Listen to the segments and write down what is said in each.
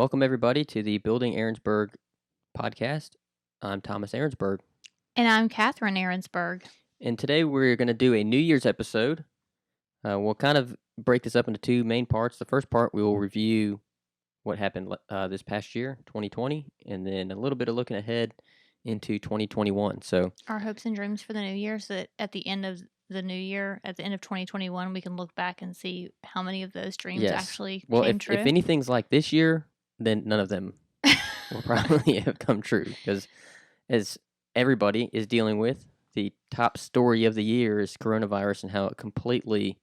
Welcome, everybody, to the Building Aaronsburg podcast. I'm Thomas Aaronsburg, And I'm Catherine Aaronsburg. and today we're going to do a New Year's episode. We'll kind of break this up into two main parts. The first part, we will review what happened this past year, 2020, and then a little bit of looking ahead into 2021. So, Our hopes and dreams for the new year, so that at the end of the new year, at the end of 2021, we can look back and see how many of those dreams yes. actually Well, came if true. anything's like this year, then none of them will probably have come true, because as everybody is dealing with, the top story of the year is coronavirus and how it completely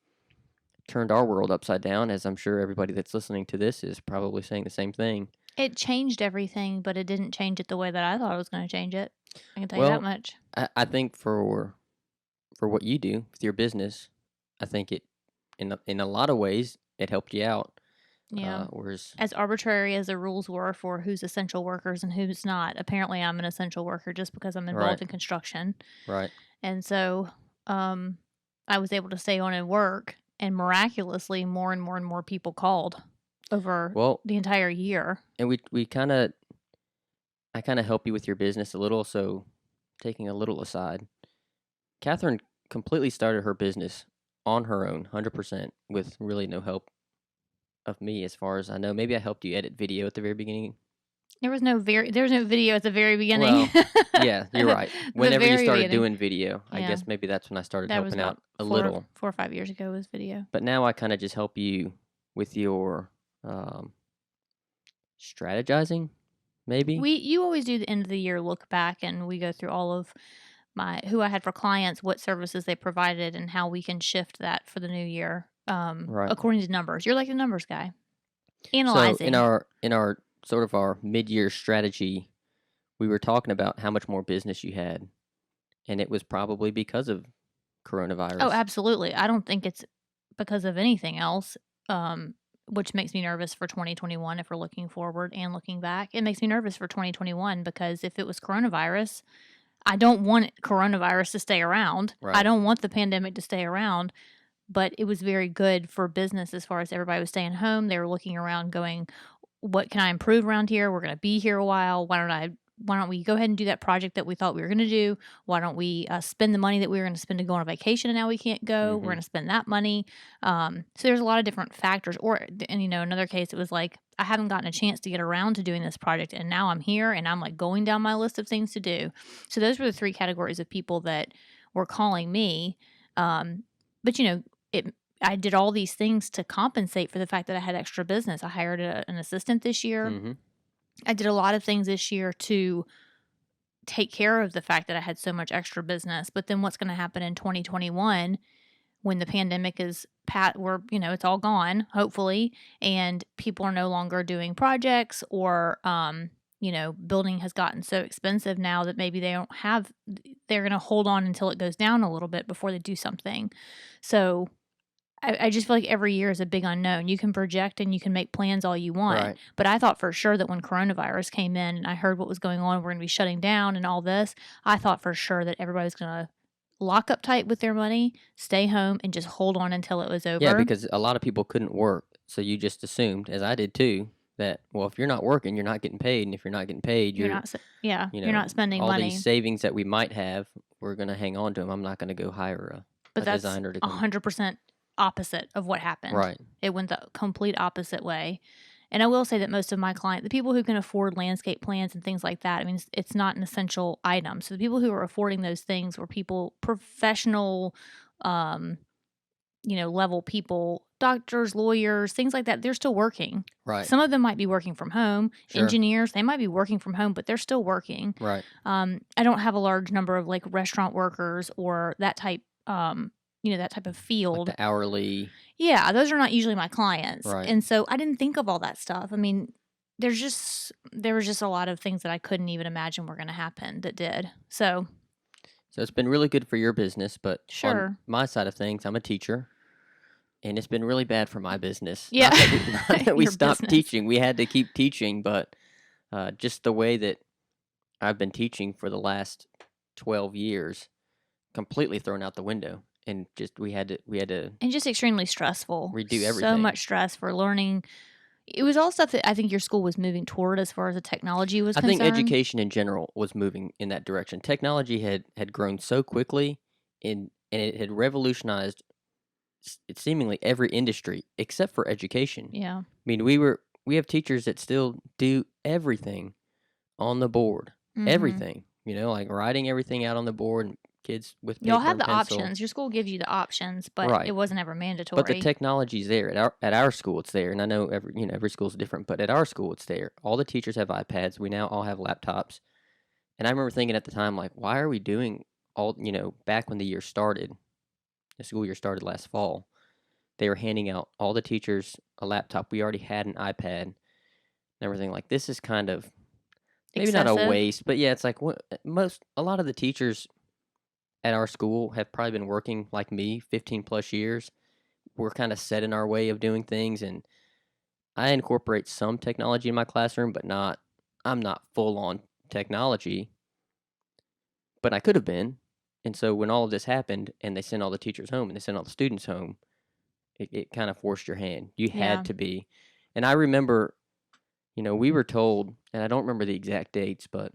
turned our world upside down, as I'm sure everybody that's listening to this is probably saying the same thing. It changed everything, but it didn't change it the way that I thought it was going to change it. I can tell you that much. I think for what you do with your business, I think it in a lot of ways it helped you out. Yeah. Whereas, as arbitrary as the rules were for who's essential workers and who's not, apparently I'm an essential worker just because I'm involved Right. in construction. right, And so I was able to stay on and work, and miraculously more and more and more people called over well, the entire year. and I kind of help you with your business a little. So, taking a little aside, Catherine completely started her business on her own, 100%, with really no help of me, as far as I know. Maybe I helped you edit video at the very beginning. There was no video at the very beginning. Well, yeah, you're right. Whenever you started beginning. doing video, I Yeah. guess maybe that's when I started That was helping out about a little. 4 or 5 years ago was video. But now I kind of just help you with your strategizing, maybe. You always do the end of the year look back, and we go through all of who I had for clients, what services they provided, and how we can shift that for the new year. Right. According to numbers. You're like the numbers guy. So Analyzing. in our sort of our mid-year strategy, we were talking about how much more business you had, and it was probably because of coronavirus. Oh, absolutely. I don't think it's because of anything else, which makes me nervous for 2021 if we're looking forward and looking back. It makes me nervous for 2021 because if it was coronavirus, I don't want coronavirus to stay around. Right. I don't want the pandemic to stay around, but it was very good for business as far as everybody was staying home. They were looking around going, what can I improve around here? We're going to be here a while. Why don't we go ahead and do that project that we thought we were going to do? Why don't we spend the money that we were going to spend to go on a vacation and now we can't go? We're going to spend that money. So there's a lot of different factors. And another case, it was like, I haven't gotten a chance to get around to doing this project, and now I'm here and I'm like going down my list of things to do. So those were the three categories of people that were calling me. But I did all these things to compensate for the fact that I had extra business. I hired an assistant this year. I did a lot of things this year to take care of the fact that I had so much extra business. But then what's going to happen in 2021 when the pandemic is it's all gone, hopefully, and people are no longer doing projects, or building has gotten so expensive now that maybe they're going to hold on until it goes down a little bit before they do something. So I just feel like every year is a big unknown. You can project and you can make plans all you want. Right. But I thought for sure that when coronavirus came in and I heard what was going on, we're going to be shutting down and all this, I thought for sure that everybody was going to lock up tight with their money, stay home, and just hold on until it was over. Yeah, because a lot of people couldn't work. So you just assumed, as I did too, that, well, if you're not working, you're not getting paid. And if you're not getting paid, you're not spending all money. All these savings that we might have, we're going to hang on to them. I'm not going to go hire a designer to come. 100% opposite of what happened. Right. It went the complete opposite way. And I will say that most of my clients, the people who can afford landscape plans and things like that, I mean, it's not an essential item. So the people who are affording those things were people, professional, level people, doctors, lawyers, things like that. They're still working. Right. Some of them might be working from home. Sure. Engineers, they might be working from home, but they're still working. Right. I don't have a large number of like restaurant workers or that type, that type of field. Like the hourly. Yeah, those are not usually my clients. Right. And so I didn't think of all that stuff. I mean, there was just a lot of things that I couldn't even imagine were going to happen that did. So it's been really good for your business, but sure. On my side of things, I'm a teacher, and it's been really bad for my business. Yeah. Not that we stopped teaching. We had to keep teaching, but just the way that I've been teaching for the last 12 years, completely thrown out the window. And just we had to and just extremely stressful. Redo everything. So much stress for learning It was all stuff that I think your school was moving toward as far as the technology was I think concerned. education in general was moving in that direction. Technology had grown so quickly, and it had revolutionized seemingly every industry except for education. Yeah. I mean, we have teachers that still do everything on the board, Mhm. everything. Like writing everything out on the board, and kids with Y'all paper have and the pencil. options. Your school gives you the options, but it Right. wasn't ever But the mandatory. technology's there at our school. It's there, and I know every school's different, but at our school, it's there. All the teachers have iPads. We now all have laptops, and I remember thinking at the time, like, why are we doing all? Back when the school year started last fall, they were handing out all the teachers a laptop. We already had an iPad and everything. Like, this is kind of maybe not a Excessive. waste, but yeah, it's like a lot of the teachers at our school have probably been working like me 15 plus years. We're kind of set in our way of doing things, and I incorporate some technology in my classroom, but I'm not full on technology, but I could have been. And so when all of this happened and they sent all the teachers home and they sent all the students home, it kind of forced your hand. You had Yeah. to be. And I remember, we were told, and I don't remember the exact dates, but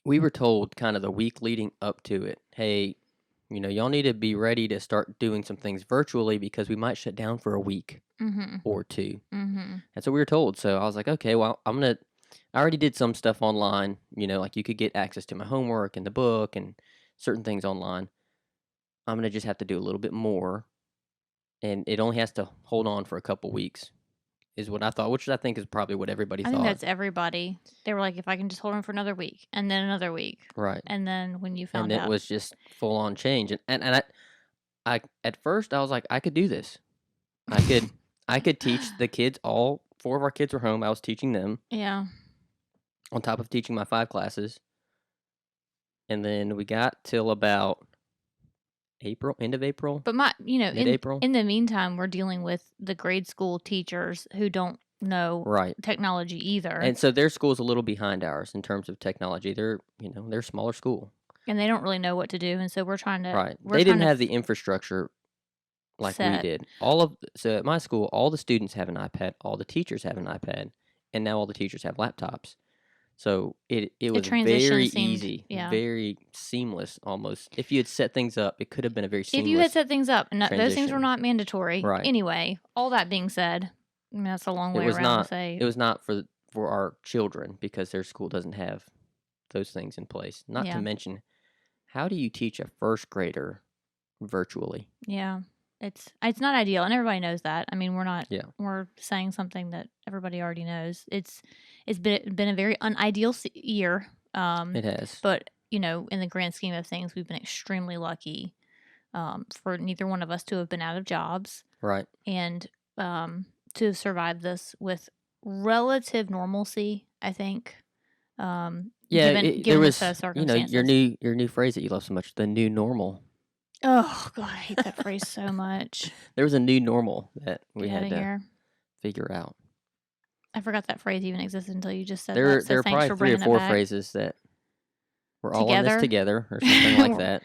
we were told kind of the week leading up to it, hey, y'all need to be ready to start doing some things virtually because we might shut down for a week Mhm. or two. Mhm. And so we were told. So I was like, okay, well, I already did some stuff online, like you could get access to my homework and the book and certain things online. I'm going to just have to do a little bit more. And it only has to hold on for a couple weeks, is what I thought, which I think is probably what everybody I think thought. that's everybody. They were like, if I can just hold on for another week and then another week. Right. And then when you And found it out, was just full on change. And I at first I was like, I could do this. I could I could teach the kids. All four of our kids were home. I was teaching them yeah. on top of teaching my 5 classes. And then we got till about April, end of April, But in mid-April. in the meantime, we're dealing with the grade school teachers who don't know Right. technology either, And so their school's a little behind ours in terms of technology. They're a smaller school. and they don't really know what to do, and so Right. we're They trying didn't to have the infrastructure like we set did. So at my school, all the students have an iPad, all the teachers have an iPad, and now all the teachers have laptops. So it the was transition very seemed, easy, yeah. very seamless almost. If you had set things up, it could have been a very If you had seamless set things up, and those things were transition. not mandatory Right. anyway. All that being said, I mean, that's a long It way was around to not say, it was not for our children because their school doesn't have those things in place. Not to yeah, mention, how do you teach a first grader virtually? yeah, it's not ideal, and everybody knows that. I mean, Yeah, we're saying something that everybody already knows. It's been a very unideal year, it has. but in the grand scheme of things, we've been extremely lucky for neither one of us to have been out of jobs Right. and to have survived this with relative normalcy. I think, Yeah, there given the set was, of your circumstances. new phrase that you love so much, the new normal. Oh God, I hate that phrase so much. There was a new normal that we Get out had of to here. figure out. I forgot that phrase even existed until you just said There that. So there are thanks probably for three or bringing it four back. phrases that we're all on this Together. together or something like that.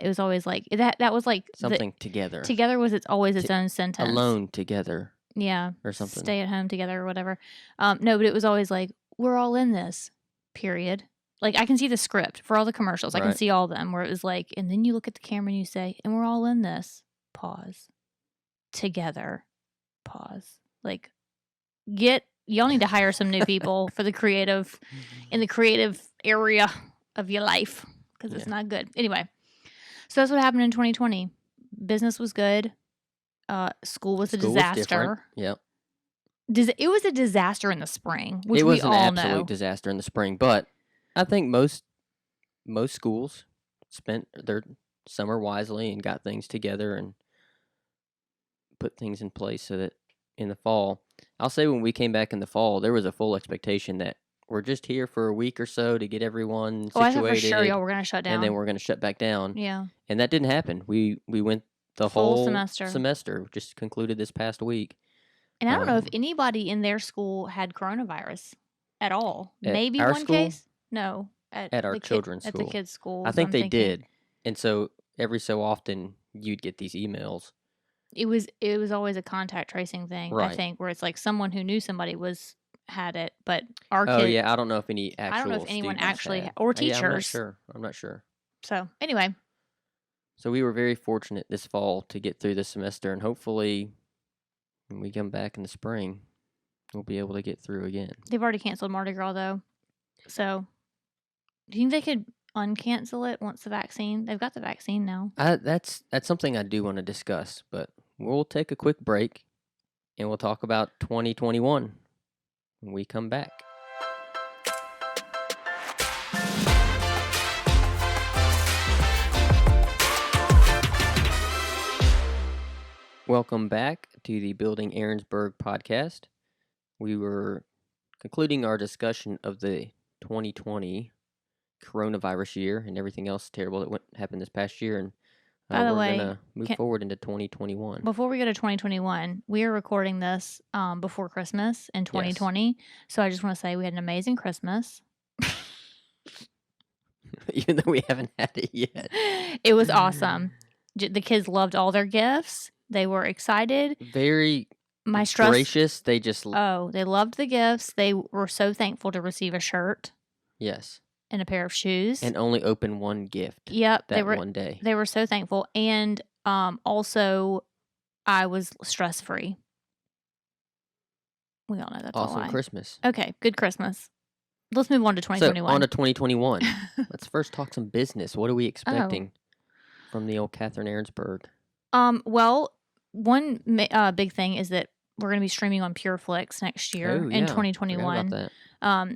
It was always like that. That was like the Something together. together was it's always its T- own sentence. alone together Yeah, or something. stay at home together or whatever. No, but it was always like we're all in this. Period. Like I can see the script for all the commercials. I can Right. see all of them where it was like, and then you look at the camera and you say, and we're all in this. Pause. Together. Pause. Like y'all need to hire some new people for the creative in the creative area of your life because it's Yeah. not good. Anyway, so that's what happened in 2020. Business was good. School was a School was different. disaster. Yep. It was a disaster in the spring, which It we was an all absolute know. disaster in the spring, but I think most schools spent their summer wisely and got things together and put things in place so that in the fall, I'll say when we came back in the fall, there was a full expectation that we're just here for a week or so to get everyone Oh, I thought for sure y'all situated, were gonna shut and then down. we're going to shut back down. Yeah, And that didn't happen. We went the full whole semester. semester, just concluded this past week. And I don't know if Um, anybody in their school had coronavirus at all. at Maybe our one school, case. No, at at our the kid children's at the school, kids' I schools. think I'm they thinking. did. And so every so often you'd get these emails It was always a contact tracing thing, I Right. think, where it's like someone who knew somebody had it, but our Oh, kid, yeah, I don't know if any I don't know if actual anyone students actually had. or Yeah, I'm not teachers. sure. I'm not sure. So, anyway, So we were very fortunate this fall to get through the semester, and hopefully when we come back in the spring, we'll be able to get through again. they've already canceled Mardi Gras, though. So, do you think they could uncancel it once the vaccine? They've got the vaccine now. That's something I do want to discuss, but we'll take a quick break and we'll talk about 2021 when we come back. Welcome back to the Building Aaronsburg podcast. We were concluding our discussion of the 2020 coronavirus year and everything else terrible that happened this past year, and By the we're way, gonna move forward into 2021. before we go to 2021, we are recording this before Christmas in 2020. So I just want to say we had an amazing Christmas. Even though we haven't had it yet. It was awesome. The kids loved all their gifts. They were excited. Very My stress. gracious. They just they loved the gifts. They were so thankful to receive a shirt. Yes. And a pair of shoes. And only open one gift. Yep. That one day. They were so thankful. And also, I was stress free. We all know that's awesome a lie. Christmas. Okay. Good Christmas. Let's move on to 2021. So, on to 2021. Let's first talk some business. What are we expecting from the old Catherine Aaronsburg? Well, one big thing is that we're going to be streaming on Pureflix next year in 2021,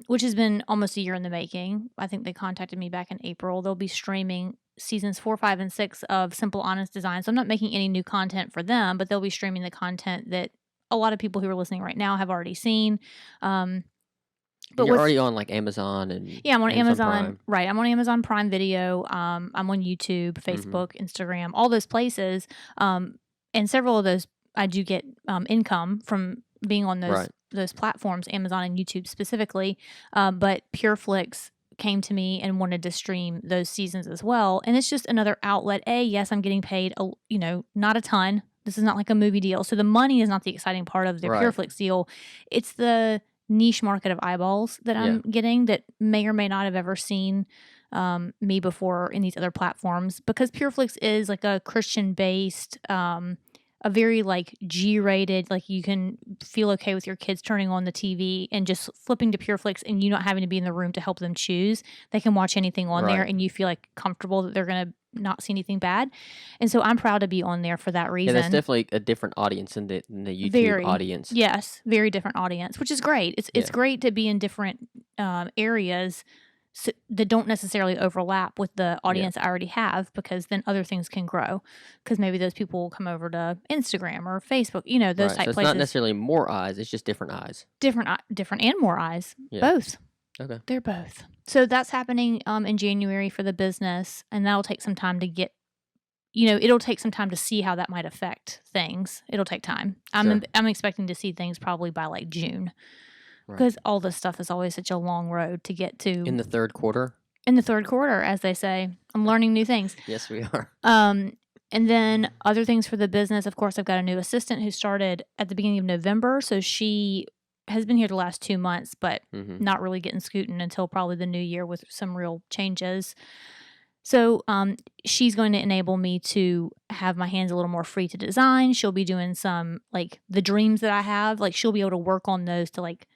which has been almost a year in the making. I think they contacted me back in April. They'll be streaming seasons 4, 5, and 6 of Simple Honest Design. So I'm not making any new content for them, but they'll be streaming the content that a lot of people who are listening right now have already seen. But you're already on like Amazon and I'm on Amazon Prime. Right. I'm on Amazon Prime Video. I'm on YouTube, Facebook, Instagram, all those places. And several of those I do get income from being on those platforms, Amazon and YouTube specifically. But Pureflix came to me and wanted to stream those seasons as well. And it's just another outlet. Yes, I'm getting paid, not a ton. This is not like a movie deal. So the money is not the exciting part of the Pureflix deal. It's the niche market of eyeballs that I'm getting that may or may not have ever seen me before in these other platforms, because Pureflix is like a Christian-based, a very like G-rated, like you can feel okay with your kids turning on the TV and just flipping to Pureflix and you not having to be in the room to help them choose. They can watch anything on there and you feel like comfortable that they're going to not see anything bad. And so I'm proud to be on there for that reason. Yeah, that's definitely a different audience than the YouTube audience. Yes, very different audience, which is great. It's great to be in different areas that don't necessarily overlap with the audience I already have, because then other things can grow, because maybe those people will come over to Instagram or Facebook, those type so it's places. not necessarily more eyes, it's just different eyes. Different and more eyes. Both. Okay. They're both. So that's happening in January for the business, and that'll take some time to get, it'll take some time to see how that might affect things. It'll take time. I'm expecting to see things probably by like June. Because all this stuff is always such a long road to get to. In the third quarter? In the third quarter, as they say. I'm learning new things. Yes, we are. And then other things for the business. Of course, I've got a new assistant who started at the beginning of November. So she has been here the last 2 months, but not really getting scooting until probably the new year with some real changes. So she's going to enable me to have my hands a little more free to design. She'll be doing some, like, the dreams that I have. Like, she'll be able to work on those to, like,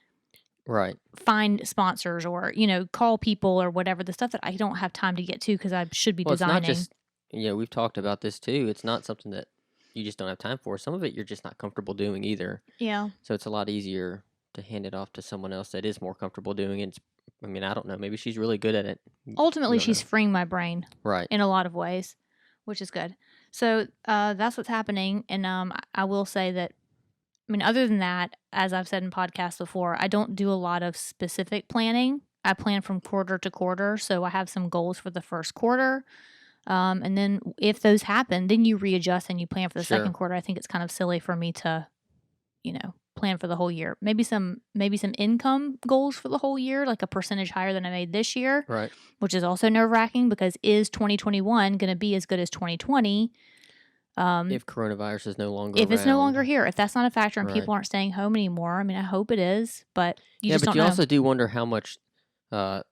find sponsors or, call people or whatever, the stuff that I don't have time to get to because I should be designing. It's not just, we've talked about this too. It's not something that you just don't have time for. Some of it you're just not comfortable doing either. Yeah. So it's a lot easier to hand it off to someone else that is more comfortable doing it. I don't know. Maybe she's really good at it. Ultimately, she's freeing my brain. Right. In a lot of ways, which is good. So that's what's happening. And I will say that, other than that, as I've said in podcasts before, I don't do a lot of specific planning. I plan from quarter to quarter. So I have some goals for the first quarter. And then if those happen, then you readjust and you plan for the second quarter. I think it's kind of silly for me to, plan for the whole year. Maybe some income goals for the whole year, like a percentage higher than I made this year. Right. Which is also nerve-wracking, because is 2021 going to be as good as 2020? If coronavirus is no longer If it's no longer around. here, if that's not a factor and Right. people aren't staying home anymore, I mean, I hope it is, but you Yeah, just but don't you know. also do wonder how much that,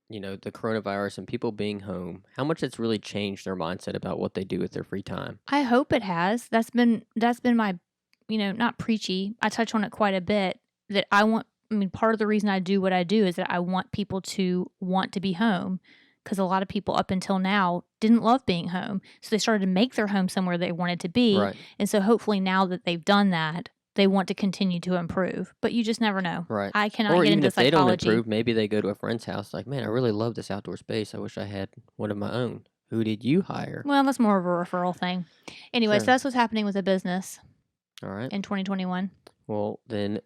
the coronavirus and people being home, how much it's really changed their mindset about what they do with their free time. I hope it has. That's been my, not preachy. I touch on it quite a bit that part of the reason I do what I do is that I want people to want to be home because a lot of people up until now didn't love being home. So they started to make their home somewhere they wanted to be. Right. And so hopefully now that they've done that, they want to continue to improve. But you just never know. Right. I cannot Or get even into if they don't psychology. improve, maybe they go to a friend's house like, man, I really love this outdoor space. I wish I had one of my own. Who did you hire? Well, that's more of a referral thing. Anyway, so Sure. that's what's happening with the business All right. in 2021. Well, then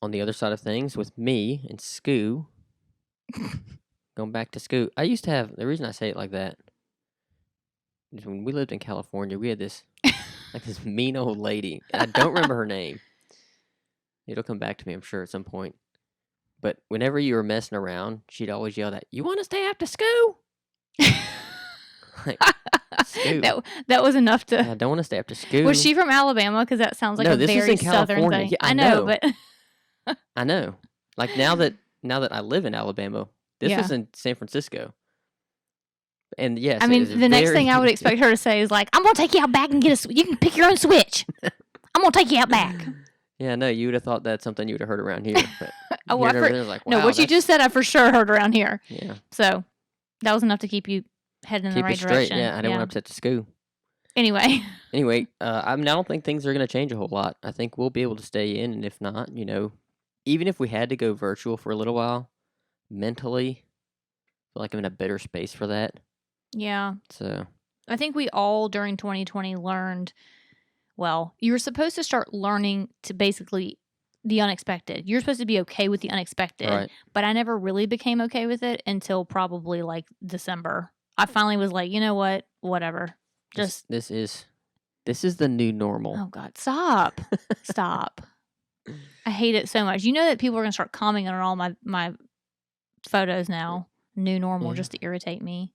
on the other side of things, with me and Scoo, going back to Scoo, I used to have, the reason I say it like that is when we lived in California, we had this this mean old lady. And I don't remember her name. It'll come back to me, I'm sure, at some point. But whenever you were messing around, she'd always yell that, "You want to stay after school?" Like, Scoo. that was enough to. I don't want to stay after school. Was she from Alabama? Because that sounds like No, a this is very in southern California. thing. Yeah, I I know, know. but I know. Like now that I live in Alabama, this Yeah. was in San Francisco. And yes, I it mean, is the next very- thing I would expect her to say is like, "I'm gonna take you out back and get you can pick your own switch. I'm gonna take you out back." Yeah, no, you would have thought that's something you would have heard around here. But Oh, hearing I it for- over there is like, No, wow, what you that's- just said, I for sure heard around here. Yeah, So that was enough to keep you heading in keep the right it straight. direction. Yeah, I didn't want to upset the school. Anyway, Anyway, I don't think things are going to change a whole lot. I think we'll be able to stay in, and if not, even if we had to go virtual for a little while, mentally, I feel like I'm in a better space for that. yeah. So I think we all during 2020 learned, well, you were supposed to start learning to basically the unexpected. You're supposed to be okay with the unexpected, right, but I never really became okay with it until probably like December. I finally was like, you know what? Whatever. Just, this is the new normal. oh God, stop. Stop. I hate it so much. You know that people are going to start commenting on all my photos now. New normal, Yeah. just to irritate me.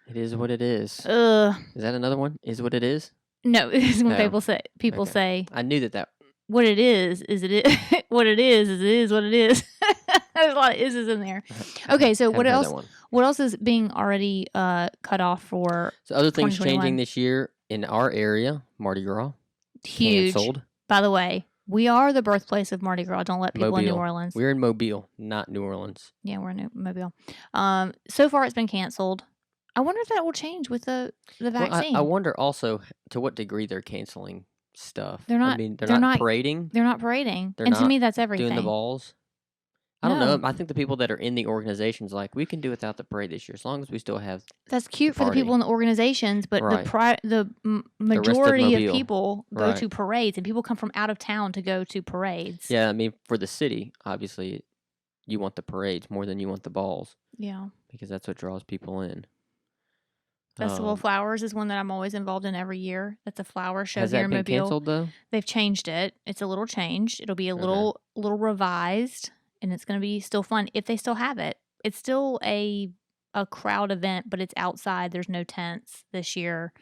It is what it is. Ugh. Is that another one? Is what it is? No, it's when Oh, people say okay. say I knew that. what it is it is what it is what it is. There's a lot of is's in there. Okay, so what Haven't heard that else? one. What else is being already cut off for? So other things 2021. changing this year in our area, Mardi Gras Huge. canceled. By the way, we are the birthplace of Mardi Gras. Don't let people in New Mobile. Orleans. We're in Mobile, not New Orleans. Yeah, we're in Mobile. So far it's been canceled. I wonder if that will change with the Well, vaccine. I wonder also to what degree they're canceling stuff. They're not- I mean, they're not not parading, They're not parading, They're and to not me that's everything. doing the balls. I don't No. know. I think the people that are in the organizations like we can do without the parade this year as long as we still have. That's cute for the party. people in the organizations, but Right. the of majority of Mobile. people go Right. to parades, and people come from out of town to go to parades. Yeah, I mean, for the city, obviously, you want the parades more than you want the balls Yeah. because that's what draws people in. Festival of Flowers is one that I'm always involved in every year. That's a flower show Has here that in been Mobile. canceled though? They've changed it. It's a little changed. It'll be a Okay. little revised, and it's going to be still fun if they still have it. It's still a crowd event, but it's outside. There's no tents this year,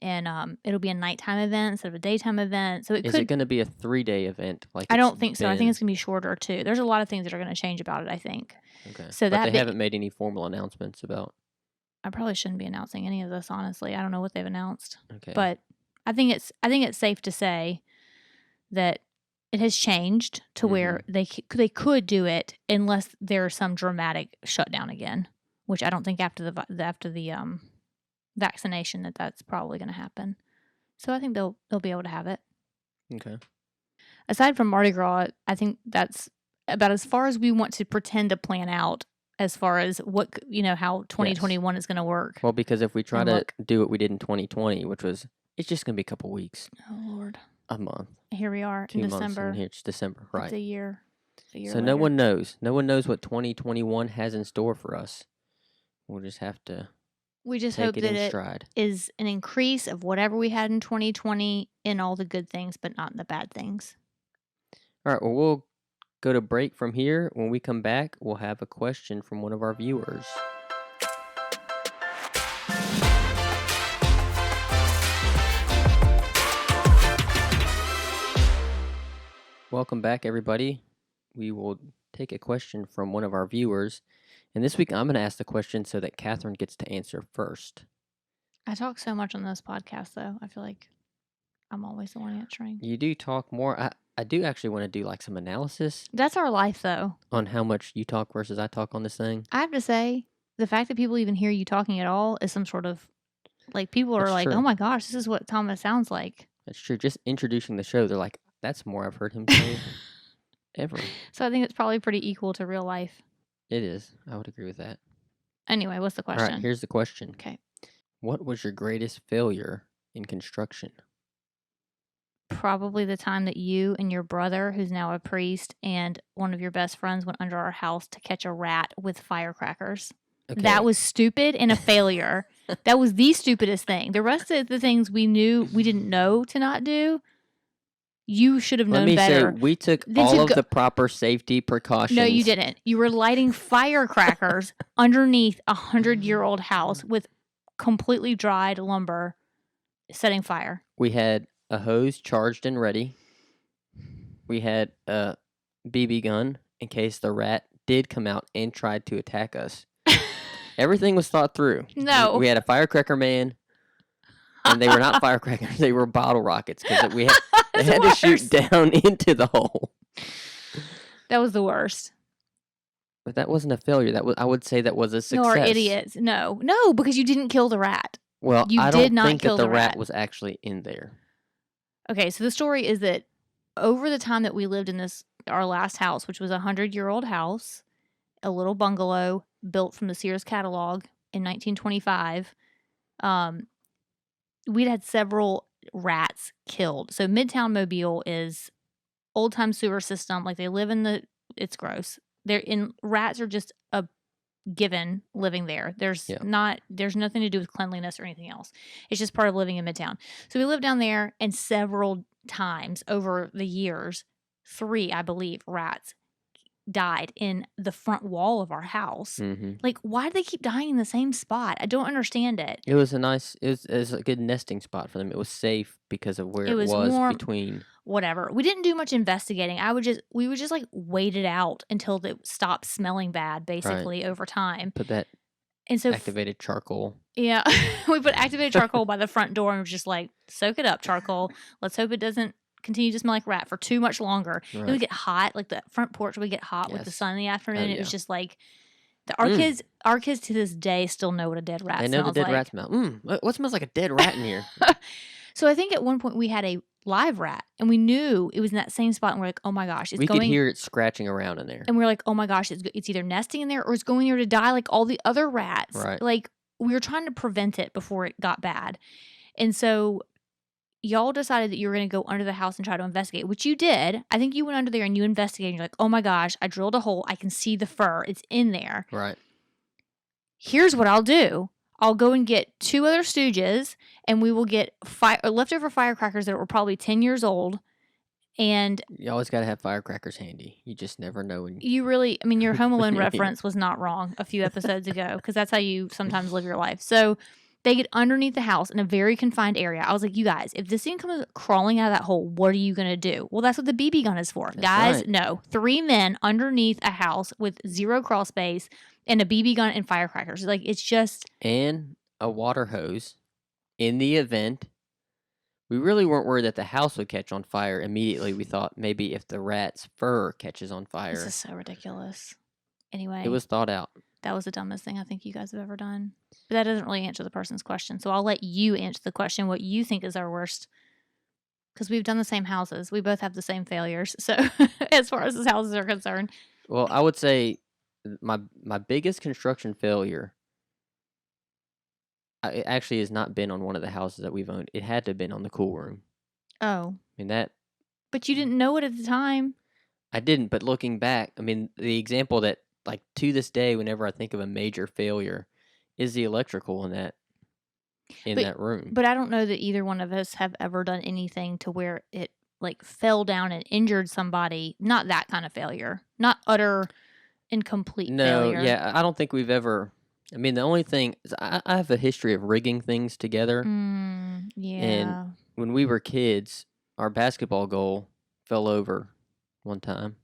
and it'll be a nighttime event instead of a daytime event. So it Is could. it going to be a 3-day event? Like I it's don't think so. I think been? it's going to be shorter too. There's a lot of things that are going to change about it, I think. Okay. So but that they bit- haven't made any formal announcements about. I probably shouldn't be announcing any of this, honestly. I don't know what they've announced. Okay. But I think it's safe to say that it has changed to where they could do it unless there's some dramatic shutdown again, which I don't think after the vaccination that's probably going to happen. So I think they'll be able to have it. Okay. Aside from Mardi Gras, I think that's about as far as we want to pretend to plan out as far as what how 2021 is going to work. Well, because if we try And to look. do what we did in 2020, which was it's just going to be a couple weeks, Oh Lord, a month, here we are 2 in months, December. and here it's December, right? It's a year. So no one knows. No one knows what 2021 has in store for us. We'll just have to We just take hope it that in it stride. is an increase of whatever we had in 2020 in all the good things, but not in the bad things. All right. Well, we'll go to break from here. When we come back, we'll have a question from one of our viewers. welcome back, everybody. We will take a question from one of our viewers. And this week I'm going to ask the question so that Catherine gets to answer first. I talk so much on this podcast, though. I feel like I'm always the one answering. You do talk more. I do actually want to do like some analysis That's our life, though. on how much you talk versus I talk on this thing. I have to say, the fact that people even hear you talking at all is some sort of, like, people are That's like, true. oh my gosh, this is what Thomas sounds like. That's true. Just introducing the show, they're like, that's more I've heard him say ever. So I think it's probably pretty equal to real life. It is. I would agree with that. Anyway, what's the question? All right, here's the question. Okay. What was your greatest failure in construction? Probably the time that you and your brother, who's now a priest, and one of your best friends went under our house to catch a rat with firecrackers. Okay. That was stupid and a failure. That was the stupidest thing. The rest of the things we didn't know to not do. You should have known better. Say, we took all of the proper safety precautions. No, you didn't. You were lighting firecrackers underneath a 100-year-old house with completely dried lumber, setting fire. We had a hose charged and ready. We had a BB gun in case the rat did come out and tried to attack us. Everything was thought through. No. We had a firecracker man, and they were not firecrackers. They were bottle rockets because they had to shoot down into the hole. That was the worst. But that wasn't a failure. I would say that was a success. No, we're idiots. No, because you didn't kill the rat. Well, you I did don't not think kill that the the rat was actually in there. Okay, so the story is that over the time that we lived in our last house, which was a 100-year-old house, a little bungalow built from the Sears catalog in 1925, we'd had several rats killed. So Midtown Mobile is old-time sewer system. Like, they live it's gross. Rats are just a given living there. There's nothing to do with cleanliness or anything else. It's just part of living in Midtown. So we lived down there, and several times over the years, 3, I believe, rats died in the front wall of our house. Mm-hmm. Like, why do they keep dying in the same spot? I don't understand it. It was a good nesting spot for them. It was safe because of where it was warm, between. Whatever. We didn't do much investigating. We would just like wait it out until it stopped smelling bad, basically, over time. Put that activated charcoal. Yeah. We put activated charcoal by the front door and was just like, soak it up, charcoal. Let's hope it doesn't continue to smell like rat for too much longer. Right. It would get hot. Like, the front porch would get hot with the sun in the afternoon. It was just like, our kids to this day still know what a dead rat smells like. They know the dead rat smell. What smells like a dead rat in here? So I think at one point we had a live rat, and we knew it was in that same spot, and we're like, oh my gosh, we could hear it scratching around in there. And we're like, oh my gosh, it's either nesting in there or it's going there to die like all the other rats. Right. Like, we were trying to prevent it before it got bad. And so y'all decided that you were going to go under the house and try to investigate, which you did. I think you went under there and you investigated, and you're like, oh my gosh, I drilled a hole. I can see the fur. It's in there. Right. Here's what I'll do. I'll go and get 2 other stooges, and we will get leftover firecrackers that were probably 10 years old. And you always got to have firecrackers handy. You just never know when. You really, I mean, your Home Alone reference was not wrong a few episodes ago, because that's how you sometimes live your life. So they get underneath the house in a very confined area. I was like, you guys, if this thing comes crawling out of that hole, what are you going to do? Well, that's what the BB gun is for. That's guys, right. No. 3 men underneath a house with 0 crawl space and a BB gun and firecrackers. Like, it's just. And a water hose in the event. We really weren't worried that the house would catch on fire immediately. We thought maybe if the rat's fur catches on fire. This is so ridiculous. Anyway. It was thought out. That was the dumbest thing I think you guys have ever done. But that doesn't really answer the person's question. So I'll let you answer the question, what you think is our worst. Because we've done the same houses. We both have the same failures. So as far as the houses are concerned. Well, I would say my biggest construction failure, it actually has not been on one of the houses that we've owned. It had to have been on the cool room. Oh. I mean, that. But you didn't know it at the time. I didn't, but looking back, I mean, the example that, like, to this day, whenever I think of a major failure, is the electrical in that room. But I don't know that either one of us have ever done anything to where it, like, fell down and injured somebody. Not that kind of failure. Not utter and complete failure. No, yeah, I don't think we've ever. I mean, the only thing is I have a history of rigging things together. Yeah. And when we were kids, our basketball goal fell over one time.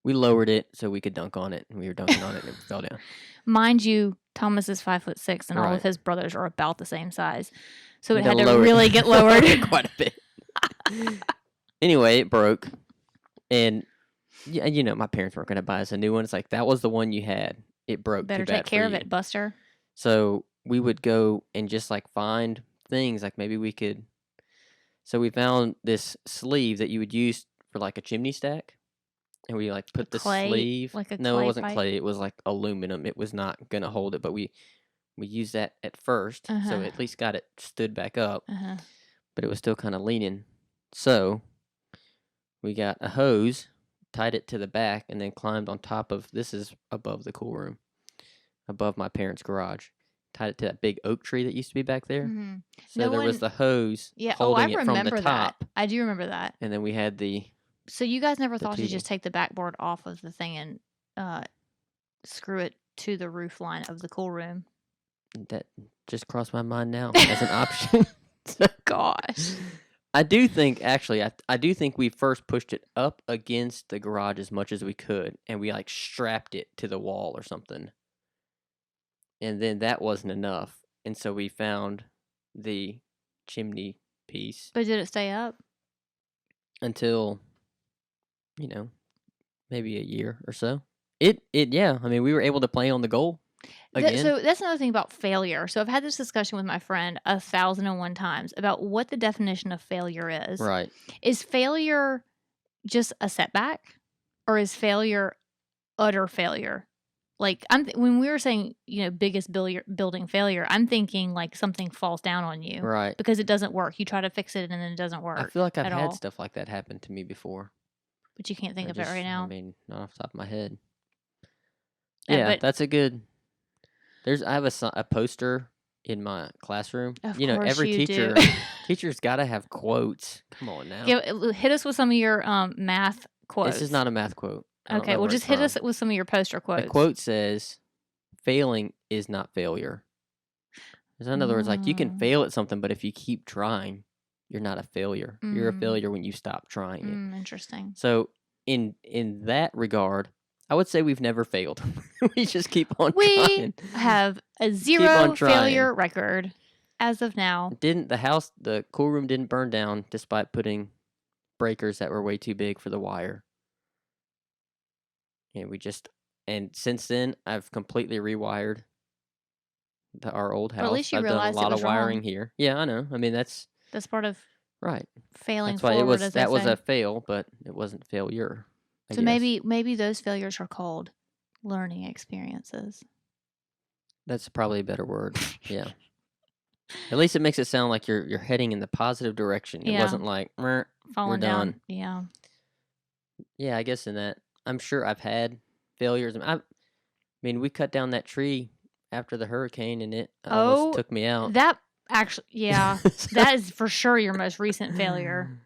We lowered it so we could dunk on it, and we were dunking on it, and it fell down. Mind you, Thomas is 5'6", and all Right. of his brothers are about the same size, so it You had gotta to lower it. really get lowered. Quite a bit. Anyway, it broke, and yeah, you know, my parents weren't going to buy us a new one. It's like, that was the one you had. It broke. Better Too bad take care for of you. it, Buster. So we would go and just like find things, like maybe we could. So we found this sleeve that you would use for like a chimney stack, and we like put the clay, sleeve. like a No, clay it wasn't pipe? clay. It was like aluminum. It was not gonna hold it, but we used that at first, so Uh-huh. at least got it stood back up. Uh-huh. But it was still kind of leaning. So we got a hose, tied it to the back, and then climbed on top of. This is above the cool room, above my parents' garage. Tied it to that big oak tree that used to be back there. Mm-hmm. So No there was one- the hose Yeah. holding I it from remember the that. top, I do remember that. and then we had the. So you guys never The thought to tubing. just take the backboard off of the thing and screw it to the roof line of the cool room? That just crossed my mind now as an option. Gosh. I do think, actually, I do think we first pushed it up against the garage as much as we could, and we like strapped it to the wall or something. And then that wasn't enough, and so we found the chimney piece But did it stay up? until, you know, maybe a year or so. Yeah. I mean, we were able to play on the goal again. So that's another thing about failure. So I've had this discussion with my friend 1,001 times about what the definition of failure is. Right. Is failure just a setback, or is failure utter failure? Like when we were saying, biggest building failure, I'm thinking like something falls down on you Right. because it doesn't work. You try to fix it and then it doesn't work. I feel like I've at had all. stuff like that happen to me before. But you can't think I of it right now. I mean, not off the top of my head. Yeah, Yeah, but- that's a good. I have a poster in my classroom. Of You know, course every you teacher do. teacher's got to have quotes. Come on now. Hit us with some of your math quotes. This is not a math quote. I don't Okay, know well, where just it's hit from. us with some of your poster quotes. The quote says, "Failing is not failure." So in other words, like, you can fail at something, but if you keep trying, you're not a failure. You're a Mm. failure when you stop trying it. Interesting. So in that regard, I would say we've never failed. We just keep on We trying. have a on 0 trying. failure record as of now. The cool room didn't burn down despite putting breakers that were way too big for the wire. And since then, I've completely rewired our old house. But at least you I've done a realized it lot was of wiring wrong. here. Yeah, I know. I mean, that's Part of right. failing That's why forward, as they that was say. a fail, but it wasn't failure. I So guess. maybe those failures are called learning experiences. That's probably a better word. Yeah. At least it makes it sound like you're heading in the positive direction. It Yeah. wasn't like, "Meh, Falling we're down. done." Yeah. Yeah, I guess in that, I'm sure I've had failures. I mean, we cut down that tree after the hurricane, and it almost took me out. That actually, yeah, that is for sure your most recent failure.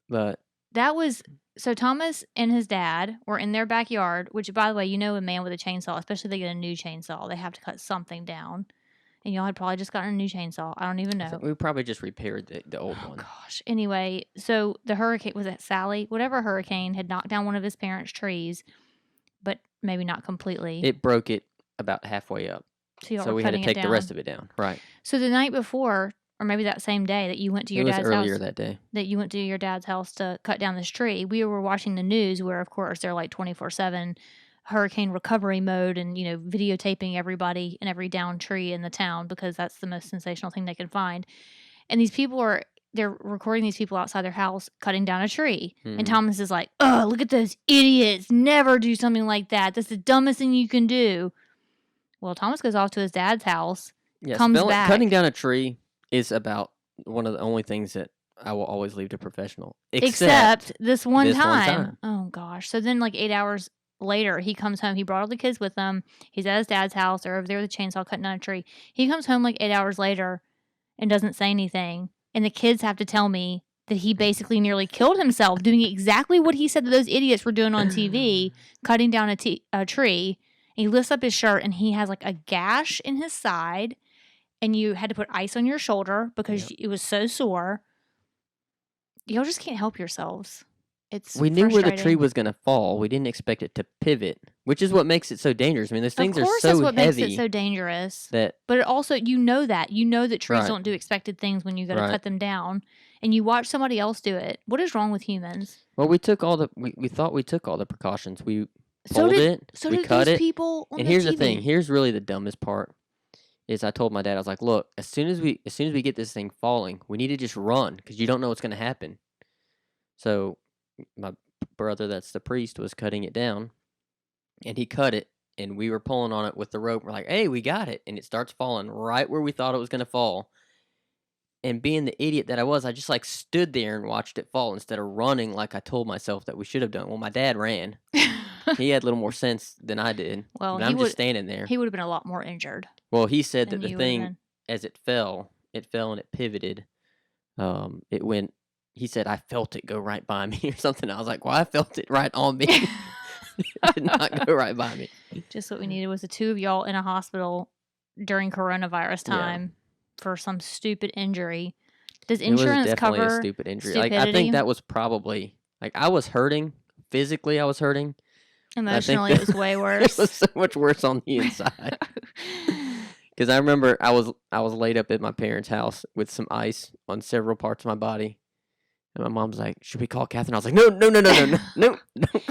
But That was so Thomas and his dad were in their backyard, which, by the way, a man with a chainsaw, especially if they get a new chainsaw, they have to cut something down. And y'all had probably just gotten a new chainsaw. I don't even know. we probably just repaired the old Oh, one. gosh. Anyway, so the hurricane, was it Sally? Whatever hurricane had knocked down one of his parents' trees, but maybe not completely. It broke it about halfway up. So y'all So were we had to cutting it take the down. rest of it down. Right. So the night before, or maybe that same day that you went to It your was dad's earlier house, that day. that you went to your dad's house to cut down this tree, we were watching the news where, of course, they're like 24/7 hurricane recovery mode and, videotaping everybody and every downed tree in the town because that's the most sensational thing they can find. And these people they're recording these people outside their house cutting down a tree. Mhm. And Thomas is like, "Oh, look at those idiots. Never do something like that. That's the dumbest thing you can do." Well, Thomas goes off to his dad's house. Yes, comes back. Cutting down a tree is about one of the only things that I will always leave to professional. Except this one this one time. time. Oh, gosh. So then, like 8 hours later, he comes home. He brought all the kids with him. He's at his dad's house. They're over there with a chainsaw cutting down a tree. He comes home like 8 hours later and doesn't say anything. And the kids have to tell me that he basically nearly killed himself doing exactly what he said that those idiots were doing on TV, cutting down a tree. And he lifts up his shirt and he has like a gash in his side. And you had to put ice on your shoulder because it was so sore. Y'all just can't help yourselves. It's We knew where the tree frustrating. was going to fall. We didn't expect it to pivot, which is what makes it so dangerous. I mean, those Of things are course, that's so what makes it heavy so dangerous. that But it also, you know that trees right, don't do expected things when you go to right. cut them down, and you watch somebody else do it. What is wrong with humans? Well, we took all the we thought we took all the precautions. We So pulled did it, so we did cut those it, people on and the here's the thing. TV. Here's really the dumbest part. Is I told my dad, I was like, look, as soon as we get this thing falling, we need to just run because you don't know what's going to happen. So my brother, that's the priest, was cutting it down, and he cut it, and we were pulling on it with the rope. We're like, hey, we got it, and it starts falling right where we thought it was going to fall. And being the idiot that I was, I just like stood there and watched it fall instead of running like I told myself that we should have done. Well, my dad ran. He had a little more sense than I did. Well, And I'm just standing there. he would have been a lot more injured Well, he said that than the you would have thing, been. as it fell and it pivoted. It went. He said, I felt it go right by me or something. I was like, well, I felt it right on me. It did not go right by me. Just what we needed was the two of y'all in a hospital during coronavirus Yeah. time for some stupid injury. Does It was insurance definitely a cover stupid injury. Like, I stupidity? think that was probably, like, I was hurting. Physically, I was hurting. Emotionally, it was way It worse. was so much worse on the inside. Because I remember I was laid up at my parents' house with some ice on several parts of my body. And my mom's like, should we call Catherine? I was like, no, don't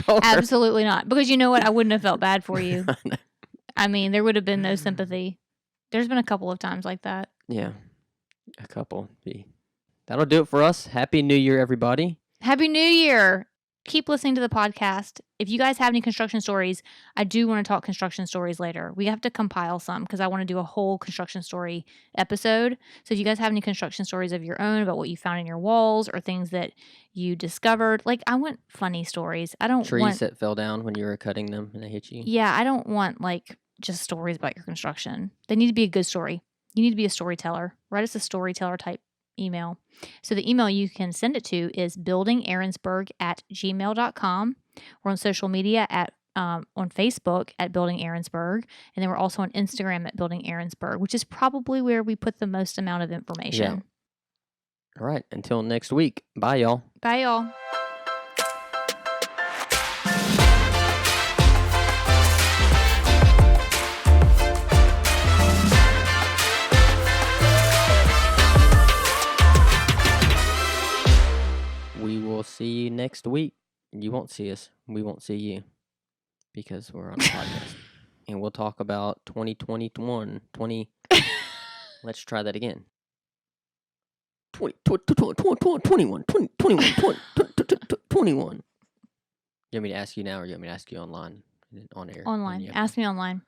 call her. Absolutely not. Because you know what? I wouldn't have felt bad for you. I mean, there would have been no sympathy. There's been a couple of times like that. Yeah, a couple. That'll do it for us. Happy New Year, everybody. Happy New Year. Keep listening to the podcast. If you guys have any construction stories, I do want to talk construction stories later. We have to compile some because I want to do a whole construction story episode. So if you guys have any construction stories of your own about what you found in your walls or things that you discovered, like I want funny stories. I don't Trees want that fell down when you were cutting them and they hit you. Yeah, I don't want like just stories about your construction. They need to be a good story. You need to be a storyteller. Write us a storyteller type email. So the email you can send it to is buildingaaronsburg@gmail.com. We're on social media on Facebook at Building Aaronsburg, and then we're also on Instagram at Building Aaronsburg, which is probably where we put the most amount of information. Yeah. All right. Until next week. Bye, y'all. Bye, y'all. We will see you next week. You won't see us. We won't see you because we're on a podcast. And we'll talk about 2021. Let's try that again. 21. You want me to ask you now or you want me to ask you online? On air? Online. Ask me online.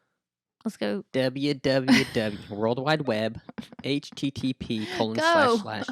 Let's go. www. World Wide Web. http://